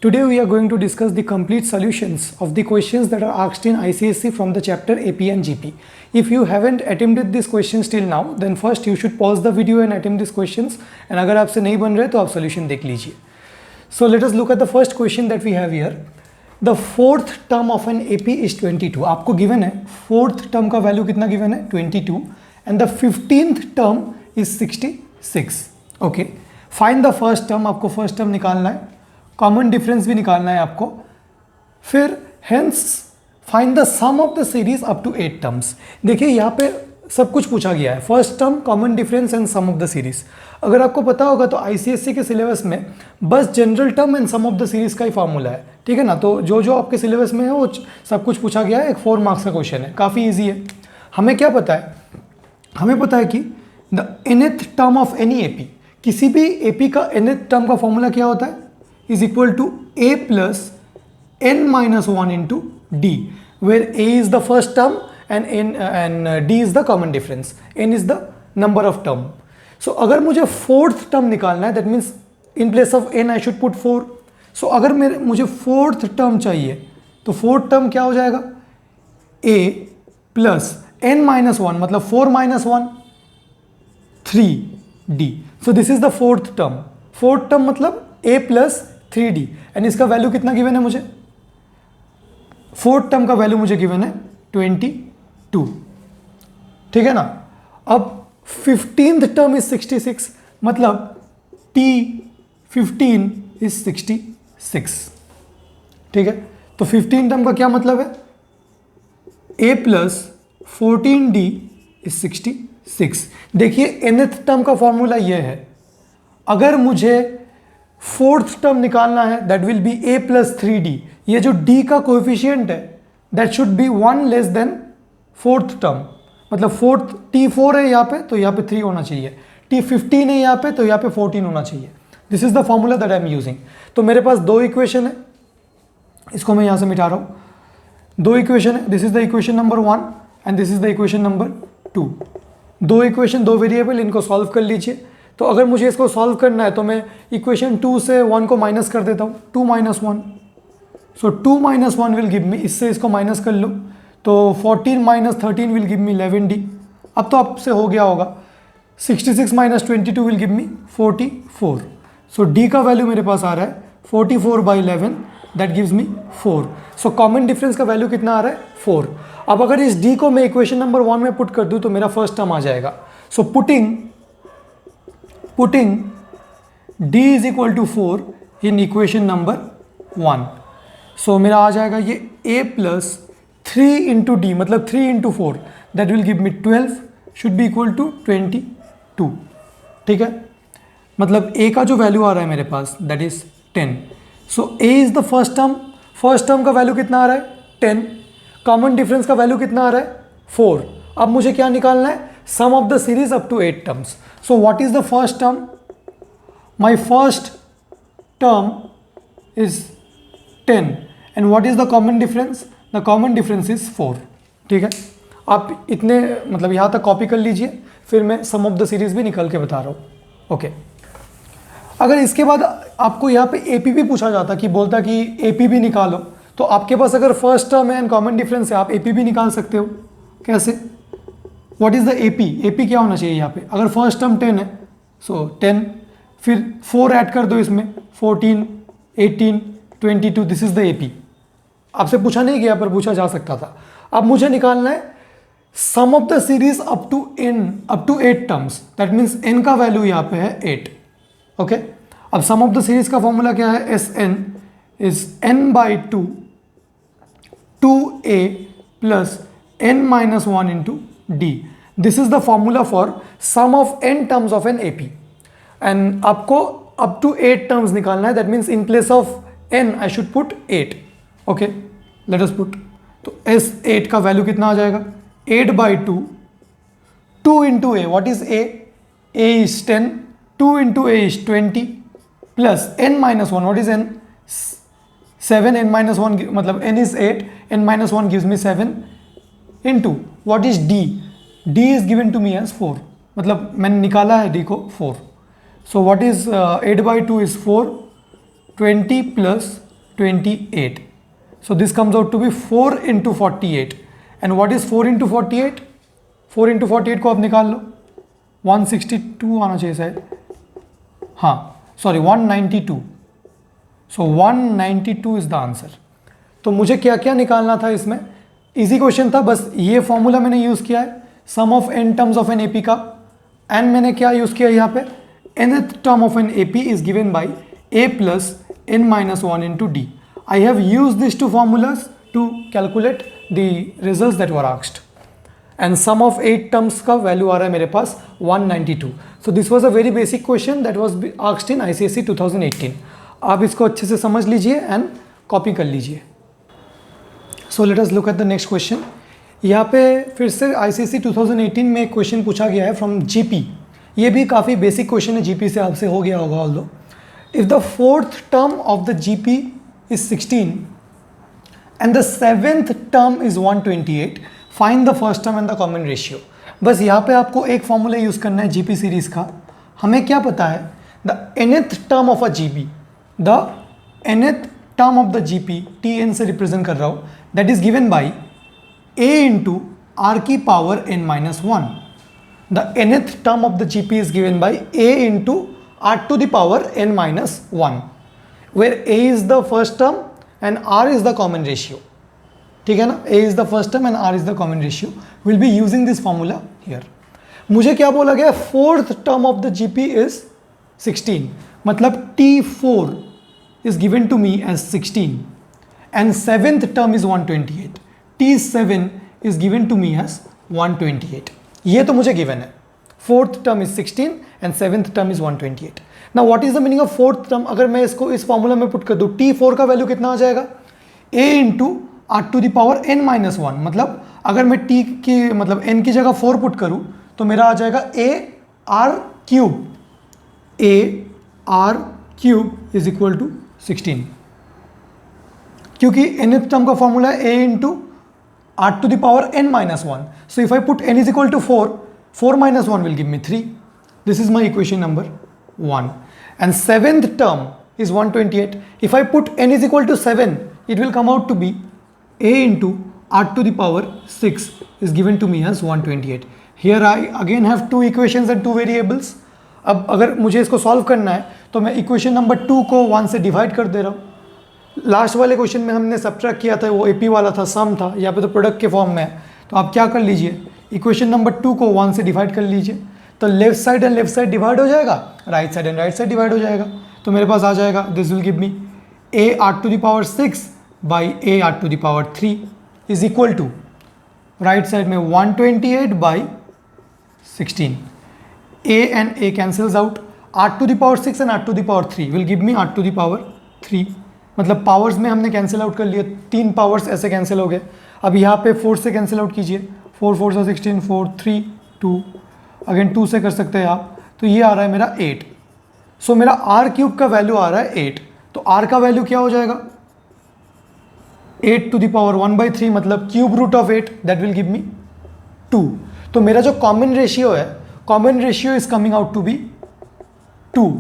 Today we are going to discuss the complete solutions of the questions that are asked in ICSE from the chapter AP and GP. If you haven't attempted these questions till now, then first you should pause the video and attempt these questions. And अगर आपसे नहीं बन रहे तो आप solution देख लीजिए. So let us look at the first question that we have here. The fourth term of an AP is 22. आपको given है fourth term का value कितना given है 22 and the 15th term is 66. Okay. Find the first term. आपको first term निकालना है. Common difference भी निकालना है आपको. फिर hence find the sum of the series up to 8 terms. देखिए यहाँ पे सब कुछ पूछा गया है, first term, common difference and sum of the series. अगर आपको पता होगा तो आईसीएससी के सिलेबस में बस general term and sum of the series का ही फॉर्मूला है, ठीक है ना. तो जो जो आपके सिलेबस में है वो सब कुछ पूछा गया है. एक 4 मार्क्स का क्वेश्चन है, काफ़ी ईजी है. हमें क्या पता है, हमें पता है कि the nth term of any AP, किसी भी एपी का nth टर्म का फॉर्मूला क्या होता है, is equal to a plus n minus 1 into d, where a is the first term and d is the common difference, n is the number of term. So अगर मुझे fourth term निकालना है, that means in place of n I should put 4. So अगर मुझे fourth term चाहिए तो fourth term क्या हो जाएगा, a plus n minus 1 मतलब 4 minus 1 3d. So this is the fourth term. Fourth term मतलब a plus 3d एंड इसका वैल्यू कितना गिवन है मुझे, फोर्थ टर्म का वैल्यू मुझे गिवन है 22, ठीक है ना. अब 15th टर्म इज 66 मतलब T15 इज 66, ठीक है. तो 15 टर्म का क्या मतलब है, a प्लस 14d इज 66. देखिए nth टर्म का फॉर्मूला ये है, अगर मुझे फोर्थ टर्म निकालना है that will be a plus 3d. ये जो d का कोएफिशिएंट है that should B 1 less than fourth term, मतलब फोर्थ T4 है यहाँ पे तो यहाँ पे 3 होना चाहिए, T15 है यहाँ पे तो यहाँ पे 14 होना चाहिए. This is the formula that I am using. तो मेरे पास दो इक्वेशन है, इसको मैं यहाँ से मिटा रहा हूँ. दो इक्वेशन है, this is the equation number 1 and this is the equation number 2. दो इक्वेशन, दो वेरिएबल, इनको सॉल्व कर लीजिए. तो अगर मुझे इसको सॉल्व करना है तो मैं इक्वेशन 2 से 1 को माइनस कर देता हूँ, 2 minus 1. So 2 minus 1 will give मी, इससे इसको माइनस कर लो तो 14 minus 13 will give me 11d. अब तो आपसे हो गया होगा. 66 minus 22 will give me 44. So d का वैल्यू मेरे पास आ रहा है 44/11, that gives me 4. So common difference का वैल्यू कितना आ रहा है 4. अब अगर इस d को मैं इक्वेशन नंबर 1 में पुट कर दूँ तो मेरा फर्स्ट टर्म आ जाएगा. सो putting d is equal to 4 in equation number 1. So मेरा आ जाएगा ये a plus 3 into d मतलब 3 into 4 that will give me 12 should be equal to 22, ठीक है. मतलब a का जो वैल्यू आ रहा है मेरे पास that is 10. So a is the first term. First term का वैल्यू कितना आ रहा है 10. कॉमन डिफरेंस का वैल्यू कितना आ रहा है 4. अब मुझे क्या निकालना है, sum of the series up to 8 terms. So what is the first term? My first term is 10 and what is the common difference? The common difference is 4, ठीक है. आप इतने मतलब यहाँ तक कॉपी कर लीजिए, फिर मैं सम ऑफ द सीरीज भी निकल के बता रहा हूँ. ओके. अगर इसके बाद आपको यहाँ पे AP भी पूछा जाता कि बोलता कि AP भी निकालो, तो आपके पास अगर फर्स्ट टर्म है एंड कॉमन डिफरेंस है आप AP भी निकाल सकते हो. कैसे, what is the AP? AP क्या होना चाहिए यहाँ पे, अगर फर्स्ट टर्म 10 है सो 10, फिर 4 ऐड कर दो इसमें, 14 18 22, दिस इज द AP. आपसे पूछा नहीं गया पर पूछा जा सकता था. अब मुझे निकालना है sum of the series up to 8 terms, that means n का वैल्यू यहाँ पे है 8. ओके. अब सम ऑफ द सीरीज का फॉर्मूला क्या है, Sn is n/2 2a plus n minus 1 into d. This is the formula for sum of n terms of an AP. And आपको up to 8 terms निकालना है. That means in place of n I should put 8. Okay, let us put. तो S8 का value कितना आ जाएगा 8/2. 2 into a, what is a? A is 10. 2 into a is 20 plus n minus 1, what is n? 7. n minus 1 मतलब n is 8, n minus 1 gives me 7 into what is d? d is given to me as 4, मतलब मैंने निकाला है d को 4. So what is 8/2 is 4, 20 plus 28. So this comes out to be 4 into 48. And what is 4 into 48? 4 into 48 को आप निकाल लो, 162 आना चाहिए शायद, हाँ sorry 192. So 192 is the answer. तो मुझे क्या क्या निकालना था इसमें, इजी क्वेश्चन था, बस ये फॉर्मूला मैंने यूज़ किया है, sum of n terms of an AP का. एंड मैंने क्या यूज़ किया यहाँ पे, nth term of an AP is given by a plus n minus 1 into d. I have used these two formulas to calculate the results that were asked. And sum of 8 terms का value आ रहा है मेरे पास 192. So this was a very basic question that was asked in ICSE 2018. आप इसको अच्छे से समझ लीजिए and copy कर लीजिए. So let us look at the next question. यहाँ पे फिर से ICSE 2018 में एक क्वेश्चन पूछा गया है फ्रॉम GP. ये भी काफ़ी बेसिक क्वेश्चन है, GP से आपसे हो गया होगा although. If the fourth term of the GP is 16 and the seventh term is 128, find the first term and the common ratio. बस यहाँ पे आपको एक फॉर्मूला यूज़ करना है GP सीरीज़ का. हमें क्या पता है, the nth term of a GP, the nth term of the GP Tn से रिप्रेजेंट कर रहा हूँ, that is given by a into r की power n minus 1. The nth term of the GP is given by a into r to the power n minus 1, where a is the first term and r is the common ratio. ठीक है ना, a is the first term and r is the common ratio. We'll be using this formula here. मुझे क्या बोला गया, fourth term of the GP is 16, मतलब T4 is given to me as 16 and seventh term is 128. T7 is given to me as 128. ये तो मुझे given है. Fourth term is 16 and seventh term is 128. Now what is the meaning of fourth term, अगर मैं इसको इस formula में put कर दूं, T4 का वैल्यू कितना आ जाएगा, a into r to the power n minus 1. मतलब अगर मैं t की मतलब n की जगह 4 पुट करूं तो मेरा आ जाएगा a r cube, a r cube is equal to 16, क्योंकि nth टर्म का फॉर्मूला है a into r to the power n minus 1. So if I put n is equal to 4, 4 minus 1 will give me 3. This is my equation number 1. And seventh term is 128. If I put n is equal to 7, it will come out to be a into r to the power 6 is given to me as 128. Here I again have two equations and two variables. अब अगर मुझे इसको solve करना है तो मैं equation number 2 को 1 से डिवाइड कर दे रहा हूँ. लास्ट वाले क्वेश्चन में हमने सब्ट्रैक्ट किया था, वो एपी वाला था, सम था, यहाँ पे तो प्रोडक्ट के फॉर्म में है. तो आप क्या कर लीजिए, इक्वेशन नंबर 2 को 1 से डिवाइड कर लीजिए, तो left side and left side divide हो जाएगा, right side and right side divide हो जाएगा. तो मेरे पास आ जाएगा, this will give me a r to the power 6 by a r to the power 3 is equal to right side में 128 by 16. a and a cancels out, r to the power 6 and r to the power 3 will give me r to the power 3. मतलब powers में हमने cancel out कर लिया, 3 powers ऐसे cancel हो गए. अब यहाँ पे 4 से कैंसिल आउट कीजिए, 4 4 से 16, 4 3 2, अगेन 2 से कर सकते हैं आप, तो ये आ रहा है मेरा 8. सो मेरा आर क्यूब का वैल्यू आ रहा है 8. तो आर का वैल्यू क्या हो जाएगा, 8 to the power 1/3, मतलब cube root of 8, that will give me 2. तो मेरा जो कॉमन रेशियो है, common ratio is coming out to be 2,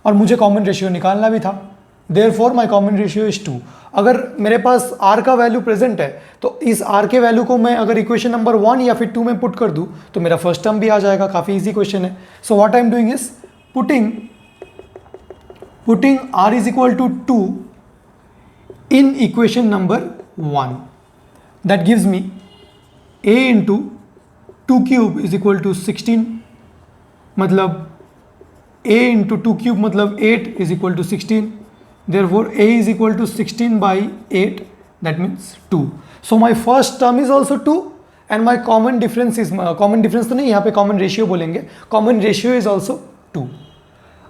और मुझे कॉमन रेशियो निकालना भी था. Therefore my common ratio is 2. अगर मेरे पास r का वैल्यू प्रेजेंट है तो इस r के वैल्यू को मैं अगर इक्वेशन नंबर 1 या फिर 2 में पुट कर दूं तो मेरा फर्स्ट टर्म भी आ जाएगा. काफ़ी इजी क्वेश्चन है. So what I am doing is putting r is equal to 2 in equation number 1. That gives me a into 2 cube is equal to 16, मतलब a इंटू 2 क्यूब मतलब 8 is equal to 16. Therefore a is equal to 16 by 8, that means 2. So my first term is also 2 and my common difference is, common difference तो नहीं, यहाँ पे common ratio बोलेंगे, common ratio is also 2.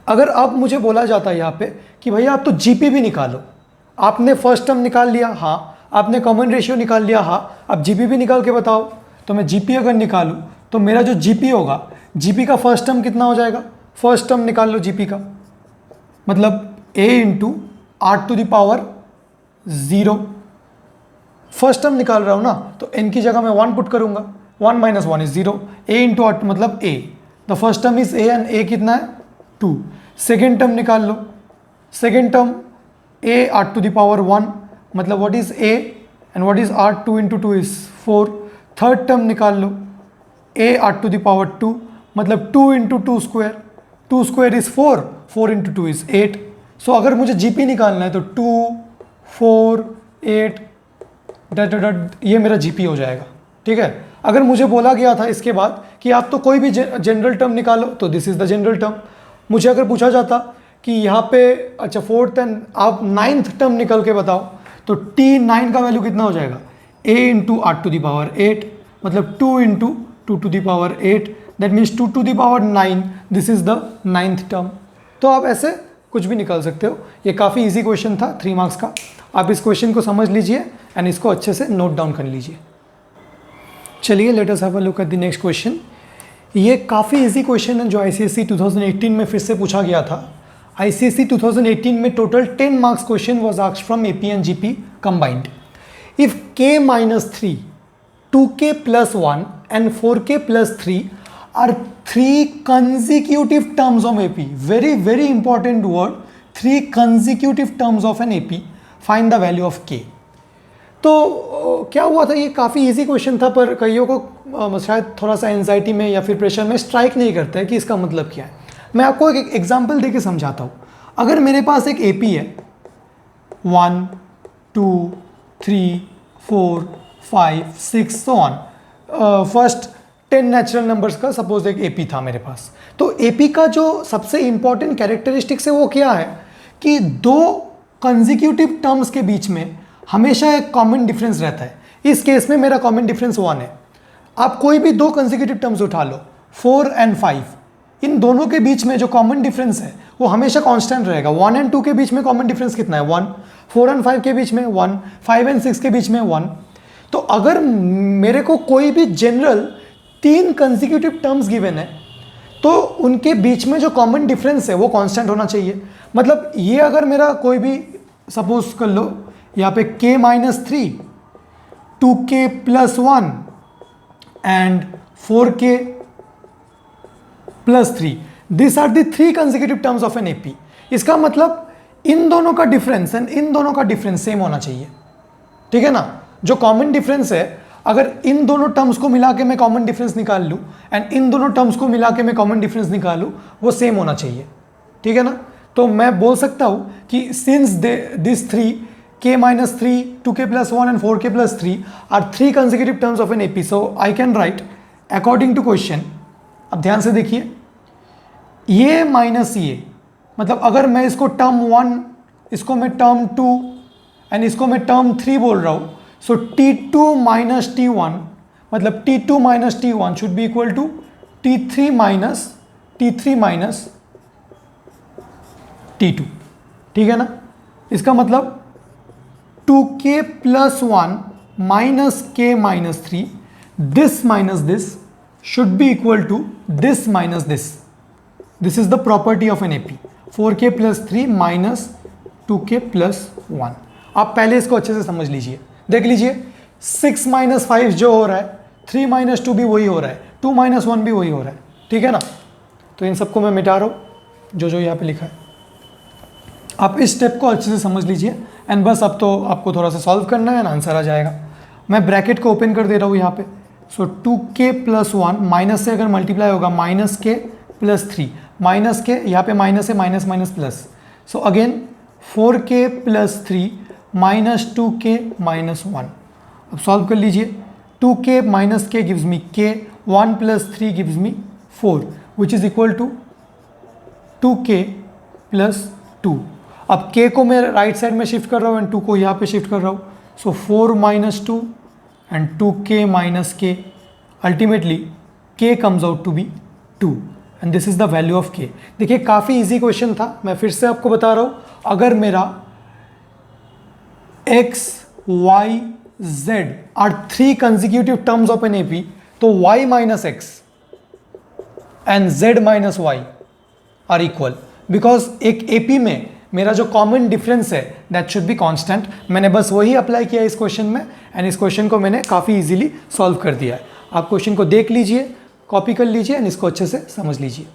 अगर अब मुझे बोला जाता है यहाँ पे कि भैया आप तो GP भी निकालो, आपने फर्स्ट टर्म निकाल लिया, हाँ, आपने कॉमन रेशियो निकाल लिया, हाँ, अब GP भी निकाल के बताओ. तो मैं GP अगर निकालूँ तो मेरा जो GP होगा, GP का फर्स्ट टर्म कितना हो जाएगा, फर्स्ट टर्म निकाल लो GP का, मतलब a into r to the power 0. First term निकाल रहा हूँ ना, तो n की जगह मैं 1 पुट करूँगा, 1 minus 1 is 0. a into r मतलब a, the first term is a and a कितना है 2. सेकेंड टर्म निकाल लो, second term a r to the power 1, मतलब what is a and what is r, 2 into 2 is 4. Third term निकाल लो, a r to the power 2, मतलब 2 into 2 square, 2 square is 4, 4 into 2 is 8. सो अगर मुझे GP निकालना है तो 2, 4, 8 डट डट ये मेरा GP हो जाएगा, ठीक है। अगर मुझे बोला गया था इसके बाद कि आप तो कोई भी जनरल टर्म निकालो, तो this is the general term. मुझे अगर पूछा जाता कि यहाँ पे अच्छा फोर्थ एंड आप नाइन्थ टर्म निकल के बताओ, तो T9 का वैल्यू कितना हो जाएगा, a into r to the power 8, मतलब 2 into 2 to the power 8, that means 2 to the power 9, this is the ninth term. तो आप ऐसे कुछ भी निकाल सकते हो। ये काफ़ी इजी क्वेश्चन था 3 मार्क्स का। आप इस क्वेश्चन को समझ लीजिए एंड इसको अच्छे से नोट डाउन कर लीजिए। चलिए let us have a look at the next question. ये काफ़ी इजी क्वेश्चन है जो आईसीएसई 2018 में फिर से पूछा गया था। आईसीएसई 2018 में total 10 marks question was asked from AP and GP combined. If k minus 3, 2k plus 1 and 4k plus 3 are 3 consecutive terms of AP. Very very important word, 3 consecutive terms of an AP. Find the value of k. तो क्या हुआ था, ये काफ़ी easy question था पर कईयों को शायद थोड़ा सा एंजाइटी में या फिर प्रेशर में स्ट्राइक नहीं करता है कि इसका मतलब क्या है। मैं आपको एक एग्जांपल देके समझाता हूँ। अगर मेरे पास एक एपी है 1, 2, 3, 4, 5, 6 so on, first 10 natural numbers का सपोज एक एपी था मेरे पास, तो एपी का जो सबसे इंपॉर्टेंट कैरेक्टरिस्टिक्स है वो क्या है कि 2 कंसेक्यूटिव टर्म्स के बीच में हमेशा एक कॉमन डिफरेंस रहता है। इस केस में मेरा कॉमन डिफरेंस 1 है। आप कोई भी 2 कंसेक्यूटिव टर्म्स उठा लो, 4 एंड 5, इन दोनों के बीच में जो कॉमन डिफरेंस है वो हमेशा कांस्टेंट रहेगा। 1 एंड 2 के बीच में कॉमन डिफरेंस कितना है, 1। 4 एंड 5 के बीच में 1, 5 एंड 6 के बीच में 1। तो अगर मेरे को कोई भी जनरल 3 कंसेक्यूटिव टर्म्स गिवन है तो उनके बीच में जो कॉमन डिफरेंस है वो कांस्टेंट होना चाहिए। मतलब ये अगर मेरा कोई भी सपोज कर लो यहाँ पे k minus 3, 2k plus 1 and 4k plus 3, this are the 3 consecutive terms of an AP. इसका मतलब इन दोनों का डिफरेंस एंड इन दोनों का डिफरेंस सेम होना चाहिए, ठीक है ना। जो कॉमन डिफरेंस है, अगर इन दोनों टर्म्स को मिला के मैं कॉमन डिफरेंस निकाल लूँ एंड इन दोनों टर्म्स को मिला के मैं कॉमन डिफरेंस निकालूँ, वो सेम होना चाहिए, ठीक है ना। तो मैं बोल सकता हूँ कि since this 3 k minus 3, 2k plus 1 and 4k plus 3 are 3 consecutive terms of an AP. So I can write according to question. अब ध्यान से देखिए, ये माइनस ये, मतलब अगर मैं इसको टर्म 1, इसको मैं टर्म 2 एंड इसको मैं टर्म 3 बोल रहा हूँ, सो T2 माइनस T1, मतलब T2 minus T1 should be equal to T3 minus T2, ठीक है ना। इसका मतलब 2k plus 1 minus k minus 3, this minus this should be equal to this minus this. This is the property of an AP. 4k plus 3 minus 2k plus 1. आप पहले इसको अच्छे से समझ लीजिए, देख लीजिए 6 minus 5 जो हो रहा है, 3 minus 2 भी वही हो रहा है, 2 minus 1 भी वही हो रहा है, ठीक है ना। तो इन सबको मैं मिटा रहा हूँ जो यहाँ पे लिखा है। आप इस स्टेप को अच्छे से समझ लीजिए एंड बस अब तो आपको थोड़ा सा सॉल्व करना है एंड आंसर आ जाएगा। मैं ब्रैकेट को ओपन कर दे रहा हूँ यहाँ पे। सो 2k प्लस 1 माइनस से अगर मल्टीप्लाई होगा माइनस के प्लस 3, माइनस के यहाँ पे माइनस है, minus minus plus, so again 4k plus 3 minus 2k minus 1। अब सॉल्व कर लीजिए। 2k minus k gives me k, 1 plus 3 gives me 4 which is equal to 2k plus 2। अब k को मैं राइट साइड में शिफ्ट कर रहा हूँ एंड 2 को यहाँ पे शिफ्ट कर रहा हूँ, so 4 minus 2 and 2k minus k, ultimately k comes out to be 2 and this is the value of k। देखिए काफ़ी इजी क्वेश्चन था, मैं फिर से आपको बता रहा हूँ। अगर मेरा x, y, z are 3 consecutive terms of an AP, तो y minus x and z minus y are equal, because एक एपी में मेरा जो कॉमन डिफरेंस है दैट शुड बी कांस्टेंट। मैंने बस वही अप्लाई किया इस क्वेश्चन में एंड इस क्वेश्चन को मैंने काफ़ी इजीली सॉल्व कर दिया है। आप क्वेश्चन को देख लीजिए, कॉपी कर लीजिए एंड इसको अच्छे से समझ लीजिए।